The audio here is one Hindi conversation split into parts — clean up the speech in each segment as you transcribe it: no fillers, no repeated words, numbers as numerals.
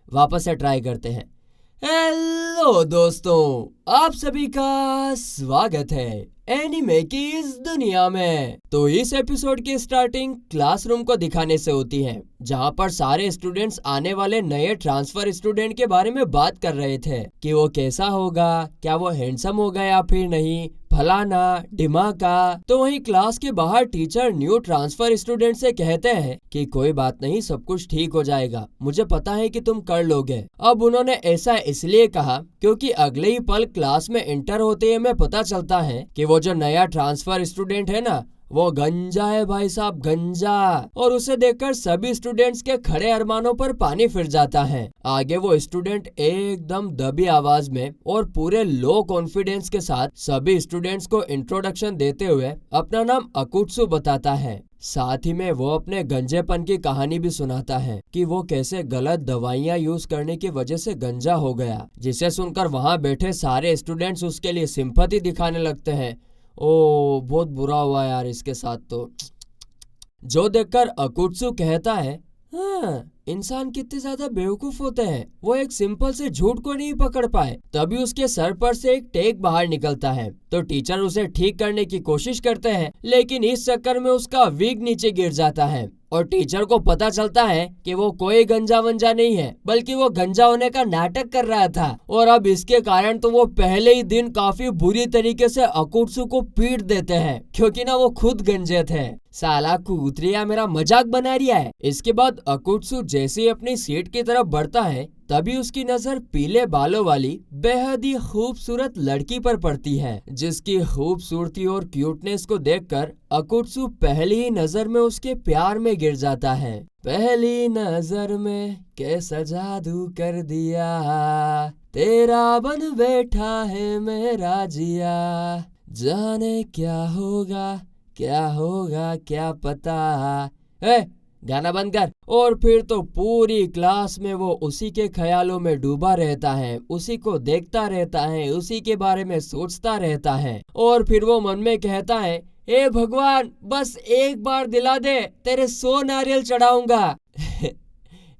वापस से ट्राई करते हैं। हेलो दोस्तों, आप सभी का स्वागत है एनीमे की इस दुनिया में। तो इस एपिसोड की स्टार्टिंग क्लासरूम को दिखाने से होती है, जहां पर सारे स्टूडेंट्स आने वाले नए ट्रांसफर स्टूडेंट के बारे में बात कर रहे थे कि वो कैसा होगा, क्या वो हैंडसम होगा या फिर नहीं, फलाना ढिमाका। तो वहीं क्लास के बाहर टीचर न्यू ट्रांसफर स्टूडेंट से कहते हैं कि कोई बात नहीं, सब कुछ ठीक हो जाएगा, मुझे पता है कि तुम कर लोगे। अब उन्होंने ऐसा इसलिए कहा क्योंकि अगले ही पल क्लास में एंटर होते ही हमें पता चलता है कि वो जो नया ट्रांसफर स्टूडेंट है ना, वो गंजा है भाई साहब, गंजा। और उसे देखकर सभी स्टूडेंट्स के खड़े अरमानों पर पानी फिर जाता है। आगे वो स्टूडेंट एकदम दबी आवाज में और पूरे लो कॉन्फिडेंस के साथ सभी स्टूडेंट्स को इंट्रोडक्शन देते हुए अपना नाम अकुत्सु बताता है। साथ ही में वो अपने गंजेपन की कहानी भी सुनाता है कि वो कैसे गलत दवाइयां यूज करने की वजह से गंजा हो गया, जिसे सुनकर वहां बैठे सारे स्टूडेंट्स उसके लिए सिंपैथी दिखाने लगते हैं। ओ, बहुत बुरा हुआ यार इसके साथ तो। जो देखकर अकुत्सु कहता है, हाँ, इंसान कितने ज्यादा बेवकूफ होते हैं, वो एक सिंपल से झूठ को नहीं पकड़ पाए। तभी उसके सर पर से एक टेक बाहर निकलता है, तो टीचर उसे ठीक करने की कोशिश करते हैं, लेकिन इस चक्कर में उसका विग नीचे गिर जाता है और टीचर को पता चलता है कि वो कोई गंजा वंजा नहीं है, बल्कि वो गंजा होने का नाटक कर रहा था। और अब इसके कारण तो वो पहले ही दिन काफी बुरी तरीके से अकुत्सु को पीट देते हैं, क्योंकि ना वो खुद गंजे थे। साला कूतरिया मेरा मजाक बना रिया है। इसके बाद अकुत्सु जैसे ही अपनी सीट की तरफ बढ़ता है, तभी उसकी नजर पीले बालों वाली बेहद ही खूबसूरत लड़की पर पड़ती है, जिसकी खूबसूरती और क्यूटनेस को देखकर अकुत्सु पहली ही नजर में उसके प्यार में गिर जाता है। पहली नजर में कैसा जादू कर दिया, तेरा बन बैठा है मेरा जिया, जाने क्या होगा क्या पता। गाना बंद कर। और फिर तो पूरी क्लास में वो उसी के ख्यालों में डूबा रहता है, उसी को देखता रहता है, उसी के बारे में सोचता रहता है। और फिर वो मन में कहता है, हे भगवान, बस एक बार दिला दे, तेरे 100 नारियल चढ़ाऊंगा।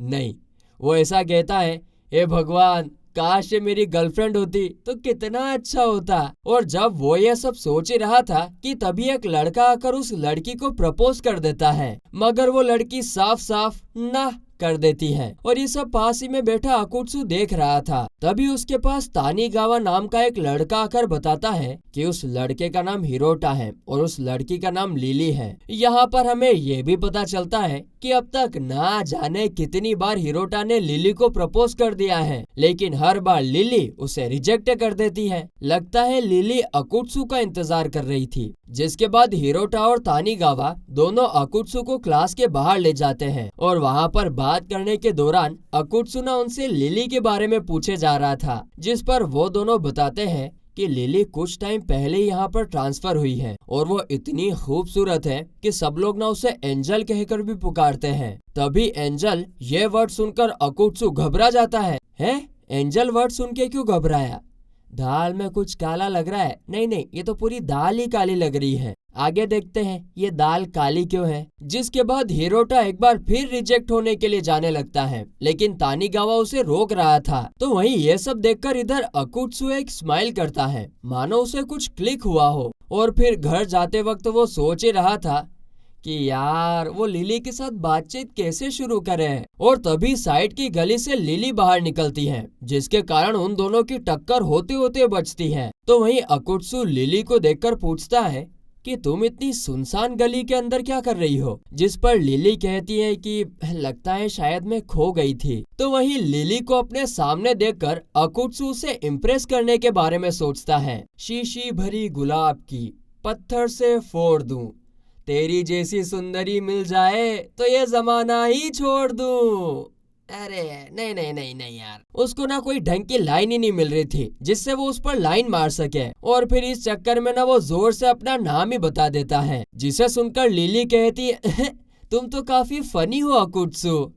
नहीं, वो ऐसा कहता है, हे भगवान, काश ये मेरी गर्लफ्रेंड होती तो कितना अच्छा होता। और जब वो ये सब सोच ही रहा था कि तभी एक लड़का आकर उस लड़की को प्रपोज कर देता है, मगर वो लड़की साफ साफ ना कर देती है। और ये सब पास ही में बैठा अकुत्सु देख रहा था। तभी उसके पास तानीगावा नाम का एक लड़का आकर बताता है कि उस लड़के का नाम हिरोटा है और उस लड़की का नाम लिली है। यहाँ पर हमें ये भी पता चलता है कि अब तक ना जाने कितनी बार हिरोटा ने लिली को प्रपोज कर दिया है, लेकिन हर बार लिली उसे रिजेक्ट कर देती है। लगता है लिली अकुत्सु का इंतजार कर रही थी। जिसके बाद हिरोटा और तानीगावा दोनों अकुत्सु को क्लास के बाहर ले जाते हैं और वहाँ पर बात करने के दौरान अकुत्सु ना उनसे लिली के बारे में पूछे जा रहा था, जिस पर वो दोनों बताते हैं कि लिली कुछ टाइम पहले ही यहाँ पर ट्रांसफर हुई है और वो इतनी खूबसूरत है कि सब लोग ना उसे एंजल कहकर भी पुकारते हैं। तभी एंजल ये वर्ड सुनकर अकुत्सु घबरा जाता है। एंजल वर्ड सुन के क्यों घबराया? दाल में कुछ काला लग रहा है। नहीं, ये तो पूरी दाल ही काली लग रही है। आगे देखते हैं ये दाल काली क्यों है। जिसके बाद हिरोटा एक बार फिर रिजेक्ट होने के लिए जाने लगता है, लेकिन तानीगावा उसे रोक रहा था। तो वहीं ये सब देखकर इधर अकुत्सु एक स्माइल करता है, मानो उसे कुछ क्लिक हुआ हो। और फिर घर जाते वक्त वो सोच ही रहा था कि यार वो लिली के साथ बातचीत कैसे शुरू करें। और तभी साइड की गली से लिली बाहर निकलती है, जिसके कारण उन दोनों की टक्कर होते होते बचती है। तो वहीं अकुत्सु लिली को देखकर पूछता है कि तुम इतनी सुनसान गली के अंदर क्या कर रही हो? जिस पर लिली कहती है कि लगता है शायद मैं खो गई थी। तो वहीं लिली को अपने सामने देखकर अकुत्सु उसे इम्प्रेस करने के बारे में सोचता है। शीशी भरी गुलाब की पत्थर से फोड़ दूं, तेरी जैसी सुंदरी मिल जाए तो ये जमाना ही छोड़ दूं। अरे नहीं यार, उसको ना कोई ढंग की लाइन ही नहीं मिल रही थी जिससे वो उस पर लाइन मार सके। और फिर इस चक्कर में ना वो जोर से अपना नाम ही बता देता है, जिसे सुनकर लिली कहती है, तुम तो काफी फनी हो अकुत्सु।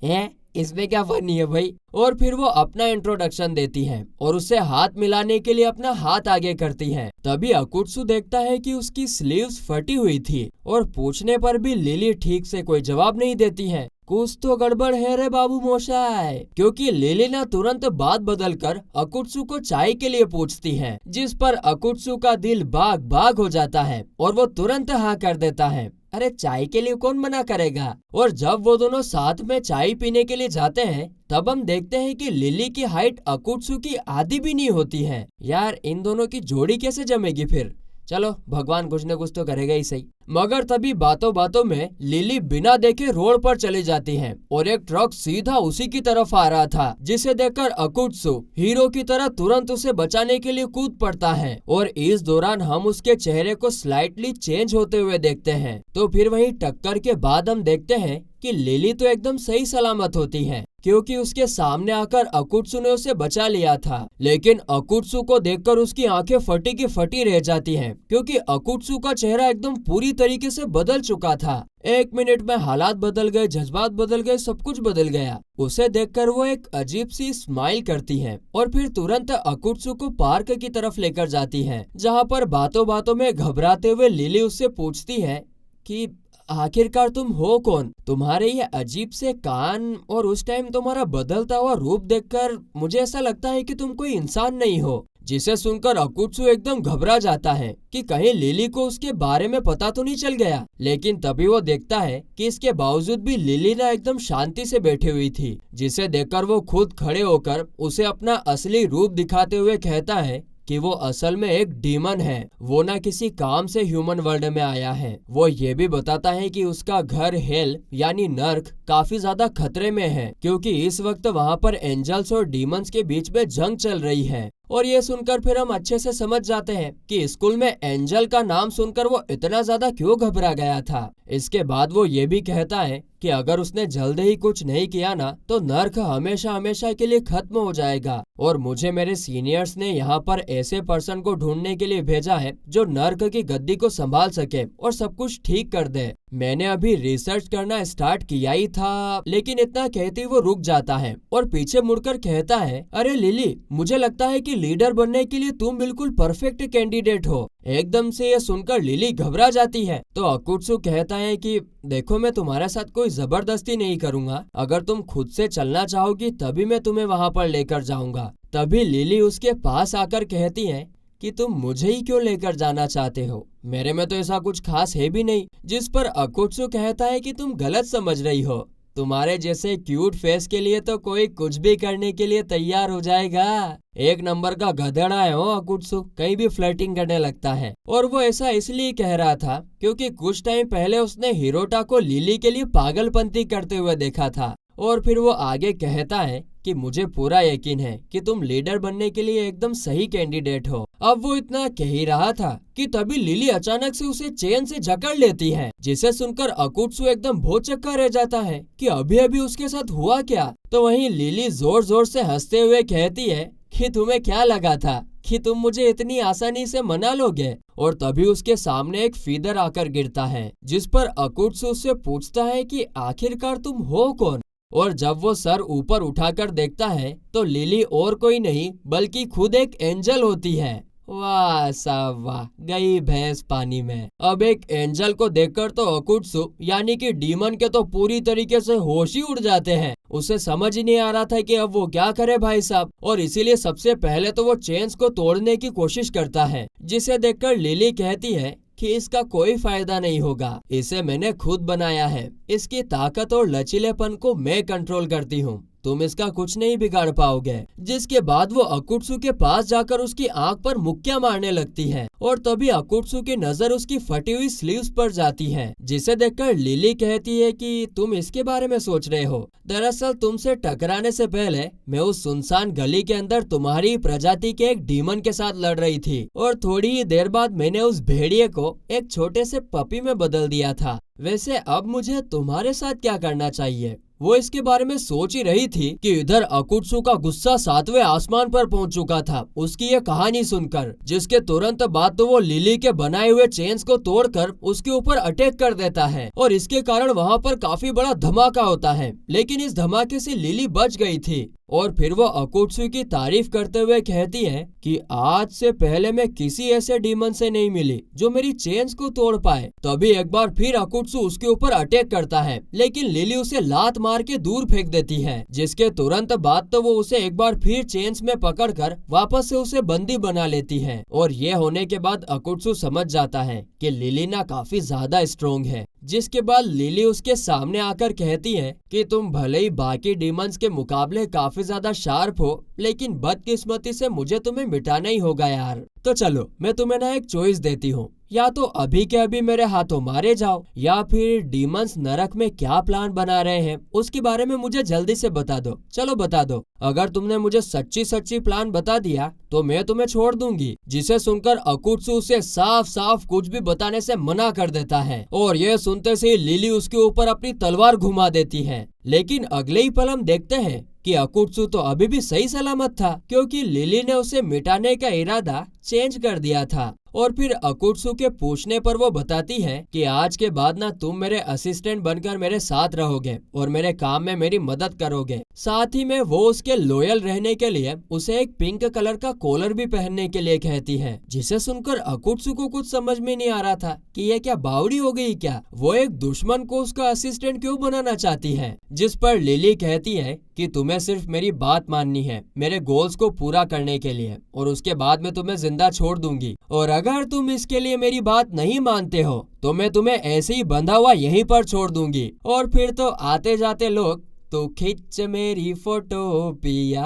है, इसमें क्या फनी है भाई? और फिर वो अपना इंट्रोडक्शन देती है और उससे हाथ मिलाने के लिए अपना हाथ आगे करती है। तभी अकुत्सु देखता है कि उसकी स्लीव्स फटी हुई थी और पूछने पर भी लिली ठीक से कोई जवाब नहीं देती है। कुछ तो गड़बड़ है रे बाबू मोशाय, क्योंकि लिली ना तुरंत बात बदलकर अकुत्सु को चाय के लिए पूछती है, जिस पर अकुत्सु का दिल बाग बाग हो जाता है और वो तुरंत हाँ कर देता है। अरे चाय के लिए कौन मना करेगा। और जब वो दोनों साथ में चाय पीने के लिए जाते हैं तब हम देखते हैं कि लिली की हाइट अकुत्सु की आधी भी नहीं होती है। यार इन दोनों की जोड़ी कैसे जमेगी फिर। चलो भगवान कुछ न कुछ तो करेगा ही सही। मगर तभी बातों बातों में लिली बिना देखे रोड पर चली जाती है और एक ट्रक सीधा उसी की तरफ आ रहा था, जिसे देखकर अकुत्सु हीरो की तरह तुरंत उसे बचाने के लिए कूद पड़ता है और इस दौरान हम उसके चेहरे को स्लाइटली चेंज होते हुए देखते हैं। तो फिर वही टक्कर के बाद हम देखते हैं कि लिली तो एकदम सही सलामत होती है, क्योंकि उसके सामने आकर अकुत्सु ने उसे बचा लिया था। लेकिन अकुत्सु को देखकर उसकी आंखें फटी की फटी रह जाती हैं, क्योंकि अकुत्सु का चेहरा एकदम पूरी तरीके से बदल चुका था। 1 मिनट में हालात बदल गए, जज्बात बदल गए, सब कुछ बदल गया। उसे देखकर वो एक अजीब सी स्माइल करती है और फिर तुरंत अकुत्सु को पार्क की तरफ लेकर जाती है, जहाँ पर बातों बातों में घबराते हुए लिली उससे पूछती है कि आखिरकार तुम हो कौन। तुम्हारे ये अजीब से कान और उस टाइम तुम्हारा बदलता हुआ रूप देखकर मुझे ऐसा लगता है कि तुम कोई इंसान नहीं हो। जिसे सुनकर अकुत्सु एकदम घबरा जाता है कि कहीं लिली को उसके बारे में पता तो नहीं चल गया। लेकिन तभी वो देखता है कि इसके बावजूद भी लिली ना एकदम शांति से बैठी हुई थी, जिसे देखकर वो खुद खड़े होकर उसे अपना असली रूप दिखाते हुए कहता है कि वो असल में एक डीमन है। वो ना किसी काम से ह्यूमन वर्ल्ड में आया है। वो ये भी बताता है कि उसका घर हेल यानी नर्क काफी ज्यादा खतरे में है, क्योंकि इस वक्त वहाँ पर एंजल्स और डीमंस के बीच में जंग चल रही है। और ये सुनकर फिर हम अच्छे से समझ जाते हैं कि स्कूल में एंजल का नाम सुनकर वो इतना ज्यादा क्यों घबरा गया था। इसके बाद वो ये भी कहता है कि अगर उसने जल्द ही कुछ नहीं किया ना तो नर्क हमेशा हमेशा के लिए खत्म हो जाएगा। और मुझे मेरे सीनियर्स ने यहाँ पर ऐसे पर्सन को ढूंढने के लिए भेजा है जो नर्क की गद्दी को संभाल सके और सब कुछ ठीक कर दे। मैंने अभी रिसर्च करना स्टार्ट किया ही था, लेकिन इतना कहते वो रुक जाता है और पीछे मुड़कर कहता है, अरे लिली, मुझे लगता है कि लीडर बनने के लिए तुम बिल्कुल परफेक्ट कैंडिडेट हो। एकदम से ये सुनकर लिली घबरा जाती है। तो अकुत्सु कहता है कि देखो, मैं तुम्हारे साथ कोई जबरदस्ती नहीं करूंगा। अगर तुम खुद से चलना चाहोगी तभी मैं तुम्हें वहाँ पर लेकर जाऊंगा। तभी लिली उसके पास आकर कहती है कि तुम मुझे ही क्यों लेकर जाना चाहते हो, मेरे में तो ऐसा कुछ खास है भी नहीं। जिस पर अकुत्सु कहता है कि तुम गलत समझ रही हो। तुम्हारे जैसे क्यूट फेस के लिए तो कोई कुछ भी करने के लिए तैयार हो जाएगा। एक नंबर का गधेड़ा है हो अकुत्सु, कहीं भी फ्लर्टिंग करने लगता है। और वो ऐसा इसलिए कह रहा था क्योंकि कुछ टाइम पहले उसने हिरोटा को लिली के लिए पागलपंती करते हुए देखा था। और फिर वो आगे कहता है कि मुझे पूरा यकीन है कि तुम लीडर बनने के लिए एकदम सही कैंडिडेट हो। अब वो इतना कह ही रहा था कि तभी लिली अचानक से उसे चेन से जकड़ लेती है, जिसे सुनकर अकुत्सु एकदम भौचक्का रह जाता है कि अभी अभी उसके साथ हुआ क्या। तो वहीं लिली जोर जोर से हंसते हुए कहती है कि तुम्हें क्या लगा था कि तुम मुझे इतनी आसानी से मना लोगे। और तभी उसके सामने एक फीदर आकर गिरता है, जिस पर अकुत्सु उससे पूछता है कि आखिरकार तुम हो कौन। और जब वो सर ऊपर उठाकर देखता है तो लिली और कोई नहीं बल्कि खुद एक एंजल होती है। वाह साहब वाह, गई भैंस पानी में। अब एक एंजल को देखकर तो अकुत्सु यानी कि डीमन के तो पूरी तरीके से होश ही उड़ जाते हैं। उसे समझ ही नहीं आ रहा था कि अब वो क्या करे भाई साहब। और इसीलिए सबसे पहले तो वो चेन्स को तोड़ने की कोशिश करता है, जिसे देखकर लिली कहती है कि इसका कोई फायदा नहीं होगा, इसे मैंने खुद बनाया है। इसकी ताकत और लचीलेपन को मैं कंट्रोल करती हूँ, तुम इसका कुछ नहीं बिगाड़ पाओगे। जिसके बाद वो अकुत्सु के पास जाकर उसकी आंख पर मुक्कियां मारने लगती है। और तभी अकुत्सु की नजर उसकी फटी हुई स्लीव्स पर जाती है, जिसे देखकर लिली कहती है कि तुम इसके बारे में सोच रहे हो। दरअसल तुमसे टकराने से पहले मैं उस सुनसान गली के अंदर तुम्हारी प्रजाति के एक डीमन के साथ लड़ रही थी, और थोड़ी ही देर बाद मैंने उस भेड़िए को एक छोटे से पपी में बदल दिया था। वैसे अब मुझे तुम्हारे साथ क्या करना चाहिए। वो इसके बारे में सोच ही रही थी कि इधर अकुत्सु का गुस्सा 7वें आसमान पर पहुंच चुका था उसकी ये कहानी सुनकर, जिसके तुरंत बाद तो वो लिली के बनाए हुए चेन्स को तोड़कर उसके ऊपर अटैक कर देता है। और इसके कारण वहाँ पर काफी बड़ा धमाका होता है, लेकिन इस धमाके से लिली बच गई थी। और फिर वो अकुत्सु की तारीफ करते हुए कहती है कि आज से पहले मैं किसी ऐसे डीमन से नहीं मिली जो मेरी चेन्स को तोड़ पाए। तभी एक बार फिर अकुत्सु उसके ऊपर अटैक करता है, लेकिन लिली उसे लात मार के दूर फेंक देती है, जिसके तुरंत बाद तो वो उसे एक बार फिर चेन्स में पकड़कर वापस से उसे बंदी बना लेती है। और ये होने के बाद अकुत्सु समझ जाता है कि लिलीना काफी ज्यादा स्ट्रोंग है, जिसके बाद लिली उसके सामने आकर कहती है कि तुम भले ही बाकी डीमंस के मुकाबले काफी ज्यादा शार्प हो, लेकिन बदकिस्मती से मुझे तुम्हें मिटाना ही होगा यार। तो चलो मैं तुम्हें ना एक चॉइस देती हूँ, या तो अभी के अभी मेरे हाथों मारे जाओ, या फिर डीमंस नरक में क्या प्लान बना रहे हैं उसके बारे में मुझे जल्दी से बता दो। चलो बता दो। अगर तुमने मुझे सच्ची सच्ची प्लान बता दिया तो मैं तुम्हें छोड़ दूंगी। जिसे सुनकर अकुत्सु उसे साफ साफ कुछ भी बताने से मना कर देता है, और ये सुनते से लिली उसके ऊपर अपनी तलवार घुमा देती है। लेकिन अगले ही पल हम देखते हैं कि अकुत्सु तो अभी भी सही सलामत था, क्योंकि लिली ने उसे मिटाने का इरादा चेंज कर दिया था। और फिर अकुत्सु के पूछने पर वो बताती है कि आज के बाद ना तुम मेरे असिस्टेंट बनकर मेरे साथ रहोगे और मेरे काम में मेरी मदद करोगे। साथ ही में वो उसके लॉयल रहने के लिए उसे एक पिंक कलर का कॉलर भी पहनने के लिए कहती है, जिसे सुनकर अकुत्सु को कुछ समझ में नहीं आ रहा था कि ये क्या बावड़ी हो गई क्या। वो एक दुश्मन को उसका असिस्टेंट क्यों बनाना चाहती है। जिस पर लिली कहती है कि तुम्हें सिर्फ मेरी बात माननी है मेरे गोल्स को पूरा करने के लिए, और उसके बाद मैं तुम्हें जिंदा छोड़ दूंगी, और अगर तुम इसके लिए मेरी बात नहीं मानते हो तो मैं तुम्हें ऐसे ही बंधा हुआ यहीं पर छोड़ दूंगी। और फिर तो आते जाते लोग तो खींच मेरी फोटो पिया,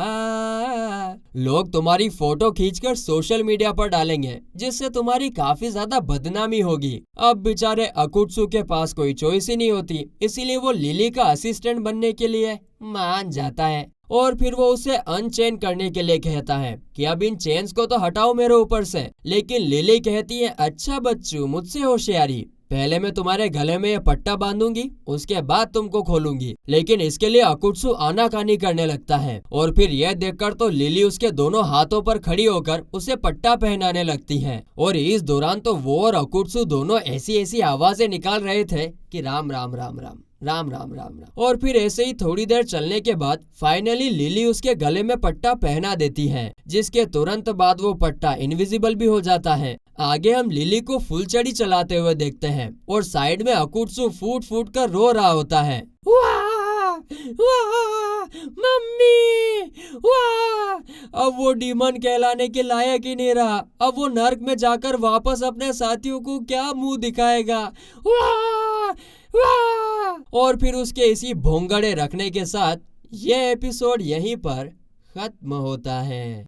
लोग तुम्हारी फोटो खींचकर सोशल मीडिया पर डालेंगे, जिससे तुम्हारी काफी ज्यादा बदनामी होगी। अब बेचारे अकुत्सु के पास कोई चॉइस ही नहीं होती, इसीलिए वो लिली का असिस्टेंट बनने के लिए मान जाता है। और फिर वो उसे अनचेन करने के लिए कहता है कि अब इन चेन्स को तो हटाओ मेरे ऊपर से। लेकिन लिली कहती है, अच्छा बच्चू, मुझसे होशियारी, पहले मैं तुम्हारे गले में ये पट्टा बांधूंगी, उसके बाद तुमको खोलूंगी। लेकिन इसके लिए अकुत्सु आनाकानी करने लगता है, और फिर यह देखकर तो लिली उसके दोनों हाथों पर खड़ी होकर उसे पट्टा पहनाने लगती है। और इस दौरान तो वो और अकुत्सु दोनों ऐसी ऐसी आवाजें निकाल रहे थे कि राम राम राम राम राम राम राम राम। और फिर ऐसे ही थोड़ी देर चलने के बाद फाइनली लिली उसके गले में पट्टा पहना देती है, जिसके तुरंत बाद वो पट्टा इनविजिबल भी हो जाता है। आगे हम लिली को फुलचड़ी चलाते हुए देखते हैं, और साइड में अकुत्सु फूट फूट कर रो रहा होता है। वाह वाह मम्मी वाह। अब वो डीमन कहलाने के लायक ही नहीं रहा। अब वो नर्क में जाकर वापस अपने साथियों को क्या मुंह दिखाएगा। वाह वाह। और फिर उसके इसी भोंगड़े रखने के साथ ये एपिसोड यहीं पर खत्म होता है।